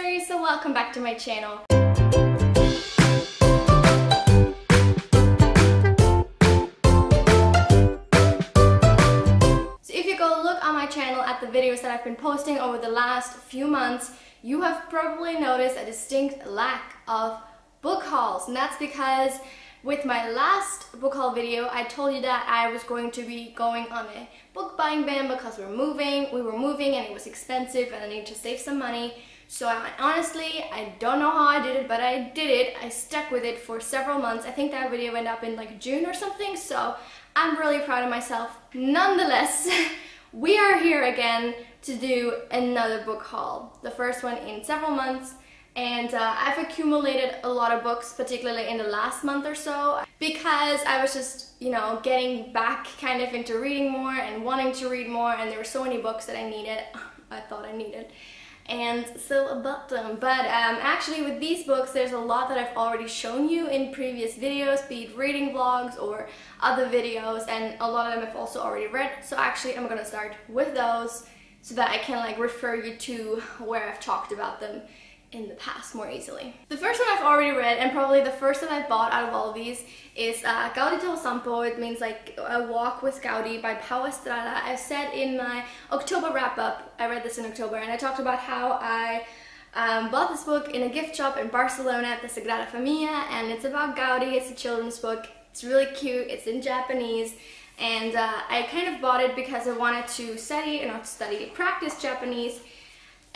series, so welcome back to my channel. So if you go look on my channel at the videos that I've been posting over the last few months, you have probably noticed a distinct lack of book hauls, and that's because with my last book haul video, I told you that I was going to be going on a book buying ban because we were moving and it was expensive and I needed to save some money. So honestly, I don't know how I did it, but I did it. I stuck with it for several months. I think that video went up in like June or something, so I'm really proud of myself. Nonetheless, we are here again to do another book haul. The first one in several months. And I've accumulated a lot of books, particularly in the last month or so, because I was just, you know, getting back kind of into reading more and wanting to read more, and there were so many books that I thought I needed, and so I bought them. But actually with these books, there's a lot that I've already shown you in previous videos, be it reading vlogs or other videos, and a lot of them I've also already read. So actually I'm gonna start with those so that I can like refer you to where I've talked about them in the past more easily. The first one I've already read, and probably the first one I've bought out of all of these, is Gaudi del Sampo. It means like a walk with Gaudi by Pau Estrada. I said in my October wrap-up, I read this in October, and I talked about how I bought this book in a gift shop in Barcelona at the Sagrada Familia, and it's about Gaudi. It's a children's book. It's really cute. It's in Japanese, and I kind of bought it because I wanted to practice Japanese.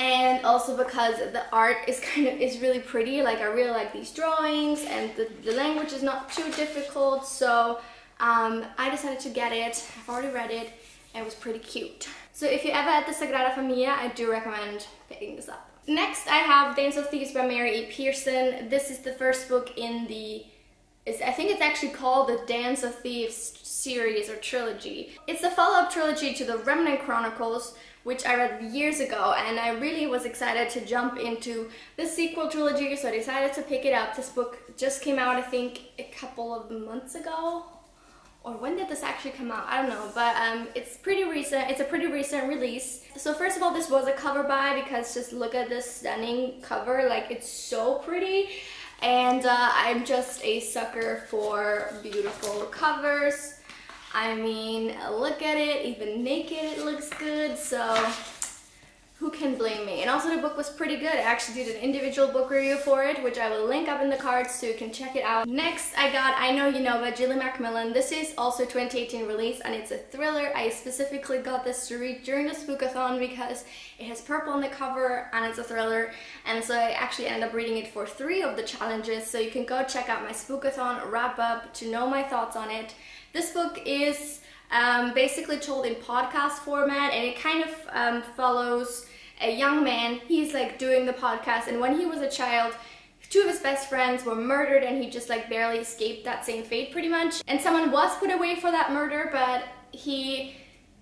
And also because the art is really pretty. Like, I really like these drawings, and the language is not too difficult, so I decided to get it. I've already read it, and it was pretty cute. So if you're ever at the Sagrada Familia, I do recommend picking this up. Next I have Dance of Thieves by Mary E. Pearson. This is the first book in the, I think it's actually called the Dance of Thieves series or trilogy. It's the follow-up trilogy to the Remnant Chronicles, which I read years ago, and I really was excited to jump into the sequel trilogy, so I decided to pick it up. This book just came out, I think, a couple of months ago, or when did this actually come out? I don't know, but it's pretty recent. It's a pretty recent release. So first of all, this was a cover buy, because just look at this stunning cover, like it's so pretty, and I'm just a sucker for beautiful covers. I mean, look at it, even naked it looks good, so who can blame me? And also the book was pretty good. I actually did an individual book review for it, which I will link up in the cards so you can check it out. Next I got I Know You Know by Julie Macmillan. This is also 2018 release, and it's a thriller. I specifically got this to read during the Spookathon because it has purple on the cover and it's a thriller, and so I actually ended up reading it for 3 of the challenges, so you can go check out my Spookathon wrap-up to know my thoughts on it. This book is basically told in podcast format, and it kind of follows a young man. He's like doing the podcast, and when he was a child, 2 of his best friends were murdered, and he just like barely escaped that same fate pretty much. And someone was put away for that murder, but he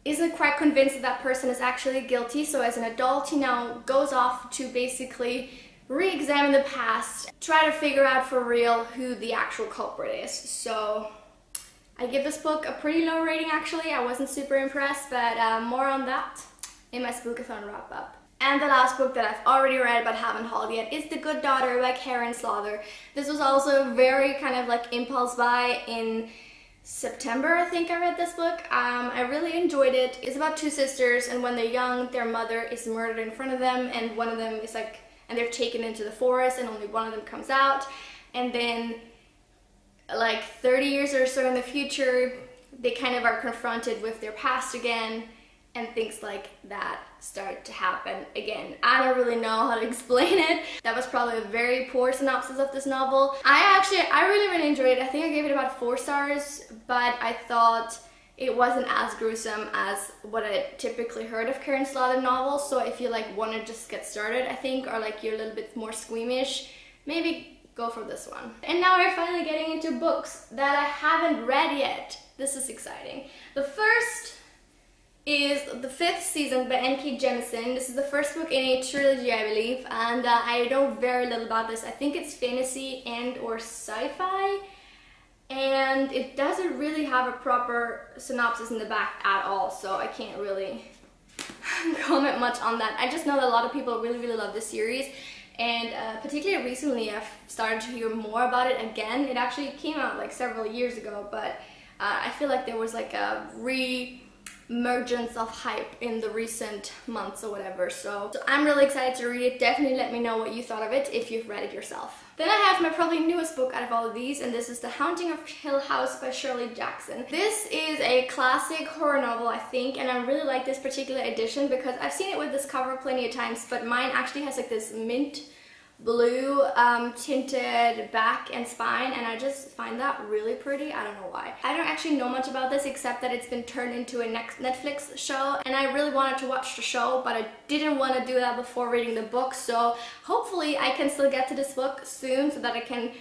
isn't quite convinced that that person is actually guilty. So as an adult, he now goes off to basically re-examine the past, try to figure out for real who the actual culprit is. So I give this book a pretty low rating actually. I wasn't super impressed, but more on that in my Spookathon wrap-up. And the last book that I've already read but haven't hauled yet is The Good Daughter by Karen Slaughter. This was also very kind of like impulse buy in September, I think I read this book. I really enjoyed it. It's about 2 sisters, and when they're young, their mother is murdered in front of them, and one of them is like, and they're taken into the forest, and only one of them comes out. And then like 30 years or so in the future, they kind of are confronted with their past again, and things like that start to happen again. I don't really know how to explain it. That was probably a very poor synopsis of this novel. I really enjoyed it. I think I gave it about 4 stars, but I thought it wasn't as gruesome as what I typically heard of Karen Slaughter novels. So if you like want to just get started, I think, or like you're a little bit more squeamish, maybe go for this one. And now we're finally getting into books that I haven't read yet. This is exciting. The first is The Fifth Season by N.K. Jemisin. This is the first book in a trilogy, I believe, and I know very little about this. I think it's fantasy and or sci-fi, and it doesn't really have a proper synopsis in the back at all, so I can't really comment much on that. I just know that a lot of people really love this series, And particularly recently I've started to hear more about it again. It actually came out like several years ago, but I feel like there was like a re-emergence of hype in the recent months or whatever. So I'm really excited to read it. Definitely let me know what you thought of it if you've read it yourself. Then I have my probably newest book out of all of these, and this is The Haunting of Hill House by Shirley Jackson. This is a classic horror novel, I think, and I really like this particular edition because I've seen it with this cover plenty of times, but mine actually has like this mint blue tinted back and spine, and I just find that really pretty. I don't know why. I don't actually know much about this except that it's been turned into a Netflix show, and I really wanted to watch the show, but I didn't want to do that before reading the book, so hopefully I can still get to this book soon so that I can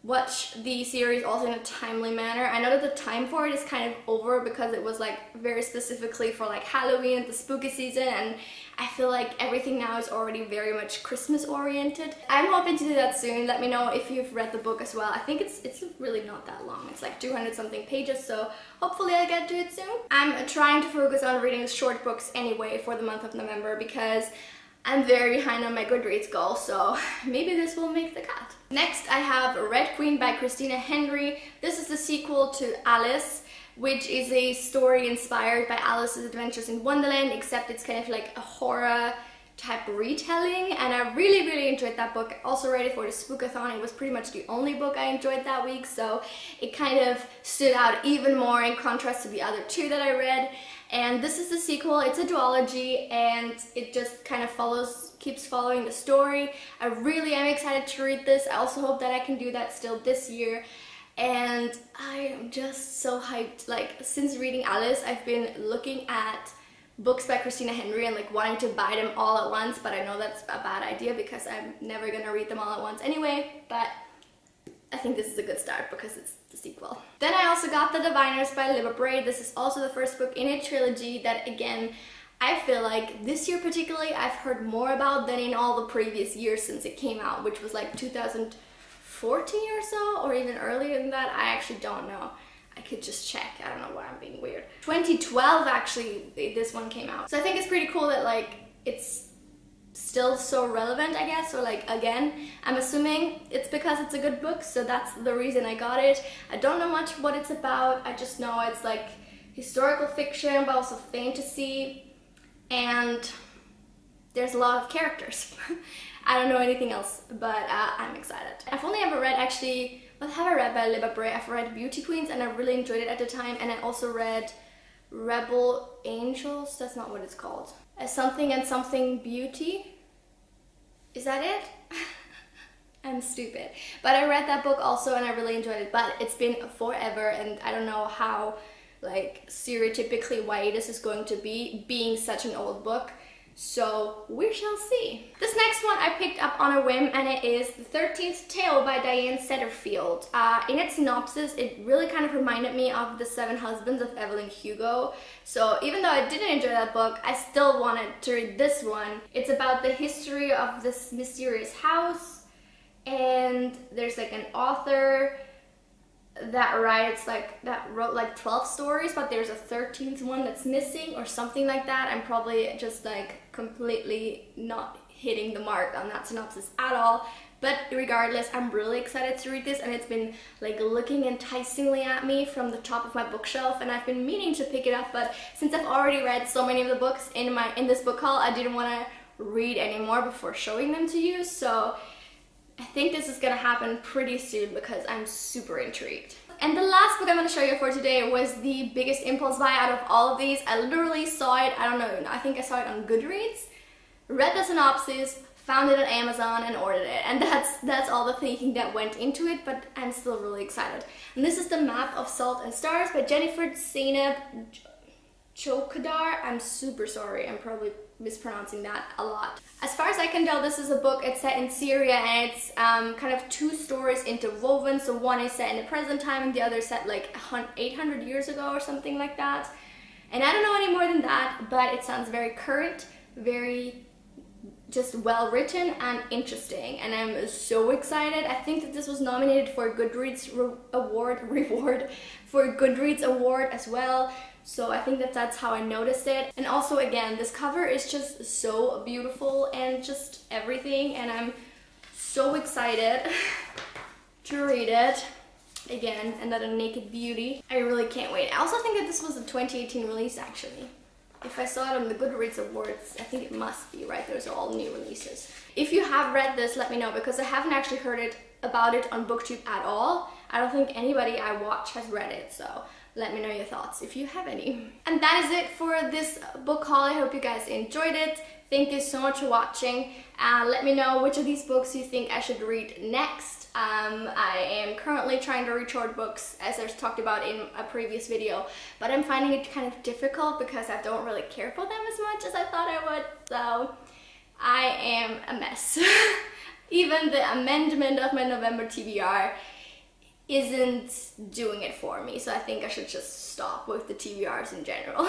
watch the series also in a timely manner. I know that the time for it is kind of over because it was like very specifically for like Halloween and the spooky season, and I feel like everything now is already very much Christmas oriented. I'm hoping to do that soon. Let me know if you've read the book as well. I think it's really not that long. It's like 200 something pages, so hopefully I'll get to it soon. I'm trying to focus on reading short books anyway for the month of November because I'm very behind on my Goodreads goal, so maybe this will make the cut. Next I have Red Queen by Christina Henry. This is the sequel to Alice, which is a story inspired by Alice's Adventures in Wonderland, except it's kind of like a horror type retelling, and I really enjoyed that book. I also read it for the Spookathon. It was pretty much the only book I enjoyed that week, so it kind of stood out even more in contrast to the other two that I read. And this is the sequel. It's a duology, and it just kind of keeps following the story. I really am excited to read this. I also hope that I can do that still this year. And I am just so hyped. Like, since reading Alice, I've been looking at books by Christina Henry and like wanting to buy them all at once, but I know that's a bad idea because I'm never gonna read them all at once anyway, but I think this is a good start because it's the sequel. Then I also got The Diviners by Libba Bray. This is also the first book in a trilogy that, again, I feel like this year particularly I've heard more about than in all the previous years since it came out, which was like 2014 or so, or even earlier than that. I actually don't know. I could just check. I don't know why I'm being weird. 2012 actually this one came out. So I think it's pretty cool that like it's still so relevant, I guess, or like, again, I'm assuming it's because it's a good book, so that's the reason I got it. I don't know much what it's about. I just know it's like historical fiction but also fantasy, and there's a lot of characters. I don't know anything else, but I'm excited. I've only ever read, actually, what have I read by Libba Bray? I've read Beauty Queens and I really enjoyed it at the time, and I also read Rebel Angels. That's not what it's called. Something and Something Beauty. Is that it? I'm stupid. But I read that book also and I really enjoyed it, but it's been forever and I don't know how like stereotypically why this is going to be, being such an old book. So we shall see. This next one I picked up on a whim, and it is The 13th Tale by Diane Setterfield. In its synopsis, it really kind of reminded me of The Seven Husbands of Evelyn Hugo. So even though I didn't enjoy that book, I still wanted to read this one. It's about the history of this mysterious house, and there's like an author that wrote like 12 stories, but there's a 13th one that's missing or something like that. I'm probably just like completely not hitting the mark on that synopsis at all, but regardless, I'm really excited to read this, and it's been like looking enticingly at me from the top of my bookshelf, and I've been meaning to pick it up, but since I've already read so many of the books in this book haul, I didn't want to read anymore before showing them to you, so I think this is gonna happen pretty soon because I'm super intrigued. And the last book I'm gonna show you for today was the biggest impulse buy out of all of these. I literally saw it, I don't know, I think I saw it on Goodreads, read the synopsis, found it on Amazon and ordered it. And that's all the thinking that went into it, but I'm still really excited. And this is The Map of Salt and Stars by Jennifer Zainab Chokadar. I'm super sorry, I'm probably mispronouncing that a lot. As far as I can tell, this is a book, it's set in Syria, and it's kind of two stories interwoven. So one is set in the present time and the other is set like 800 years ago or something like that. And I don't know any more than that, but it sounds very current, very just well written and interesting, and I'm so excited. I think that this was nominated for a Goodreads award as well, so I think that that's how I noticed it. And also, again, this cover is just so beautiful and just everything, and I'm so excited to read it. Again, another Naked Beauty. I really can't wait. I also think that this was a 2018 release actually. If I saw it on the Goodreads Awards, I think it must be, right? Those are all new releases. If you have read this, let me know, because I haven't actually heard about it on BookTube at all. I don't think anybody I watch has read it, so let me know your thoughts if you have any. And that is it for this book haul. I hope you guys enjoyed it. Thank you so much for watching. Let me know which of these books you think I should read next. I am currently trying to read short books, as I talked about in a previous video, but I'm finding it kind of difficult because I don't really care for them as much as I thought I would, so I am a mess. Even the amendment of my November TBR isn't doing it for me, so I think I should just stop with the TBRs in general.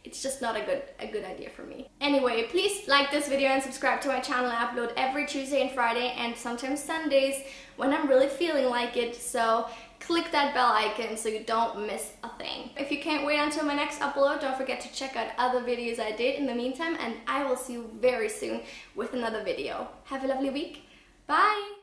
It's just not a good idea for me. Anyway, please like this video and subscribe to my channel. I upload every Tuesday and Friday and sometimes Sundays when I'm really feeling like it, so click that bell icon so you don't miss a thing. If you can't wait until my next upload, don't forget to check out other videos I did in the meantime, and I will see you very soon with another video. Have a lovely week. Bye!